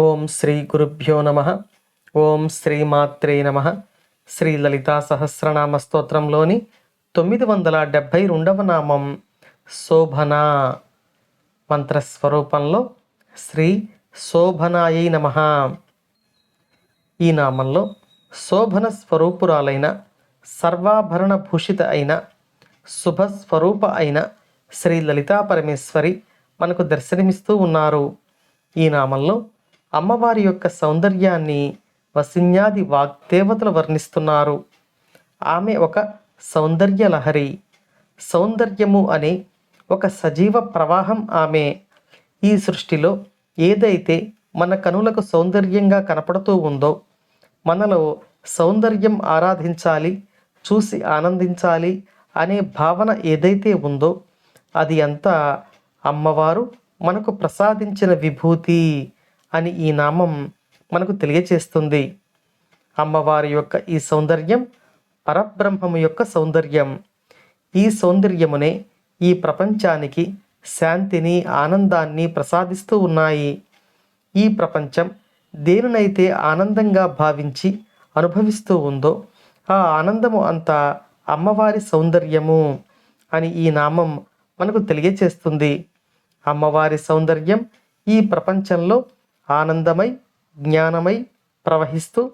ఓం శ్రీ గురుభ్యో నమ. ఓం శ్రీమాత్రే నమ. శ్రీ లలితా సహస్రనామ స్తోత్రంలోని 972వ నామం శోభన. మంత్రస్వరూపంలో శ్రీ శోభనాయై నమ. ఈ నామంలో శోభన స్వరూపురాలైన సర్వాభరణ భూషిత అయిన శుభస్వరూప అయిన శ్రీ లలితా పరమేశ్వరి మనకు దర్శనమిస్తూ ఉన్నారు. ఈ నామంలో అమ్మవారి యొక్క సౌందర్యాన్ని వసిన్యాది వాగ్దేవతలు వర్ణిస్తున్నారు. ఆమె ఒక సౌందర్య లహరి. సౌందర్యము అనే ఒక సజీవ ప్రవాహం ఆమె. ఈ సృష్టిలో ఏదైతే మన కనులకు సౌందర్యంగా కనపడుతూ ఉందో, మనలో సౌందర్యం ఆరాధించాలి, చూసి ఆనందించాలి అనే భావన ఏదైతే ఉందో అది అంతా అమ్మవారు మనకు ప్రసాదించిన విభూతి అని ఈ నామం మనకు తెలియచేస్తుంది. అమ్మవారి యొక్క ఈ సౌందర్యం పరబ్రహ్మము యొక్క సౌందర్యం. ఈ సౌందర్యమునే ఈ ప్రపంచానికి శాంతిని, ఆనందాన్ని ప్రసాదిస్తూ ఉన్నాయి. ఈ ప్రపంచం దేనినైతే ఆనందంగా భావించి అనుభవిస్తూ ఉందో ఆ ఆనందము అంతా అమ్మవారి సౌందర్యము అని ఈ నామం మనకు తెలియచేస్తుంది. అమ్మవారి సౌందర్యం ఈ ప్రపంచంలో ఆనందమై, జ్ఞానమై ప్రవహిస్తూ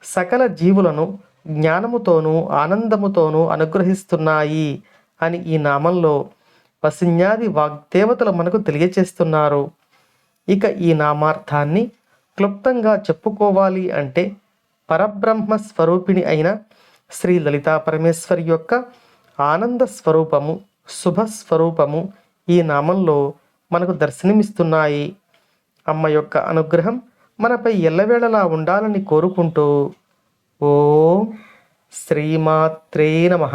సకల జీవులను జ్ఞానముతోనూ ఆనందముతోనూ అనుగ్రహిస్తున్నాయి అని ఈ నామంలో వసిన్యాది వాగ్దేవతలు మనకు తెలియచేస్తున్నారు. ఇక ఈ నామార్థాన్ని క్లుప్తంగా చెప్పుకోవాలి అంటే పరబ్రహ్మ స్వరూపిణి అయిన శ్రీ లలితా పరమేశ్వరి యొక్క ఆనంద స్వరూపము, శుభస్వరూపము ఈ నామంలో మనకు దర్శనమిస్తున్నాయి. అమ్మ యొక్క అనుగ్రహం మనపై ఎల్లవేళలా ఉండాలని కోరుకుంటూ ఓం శ్రీమాత్రే నమః.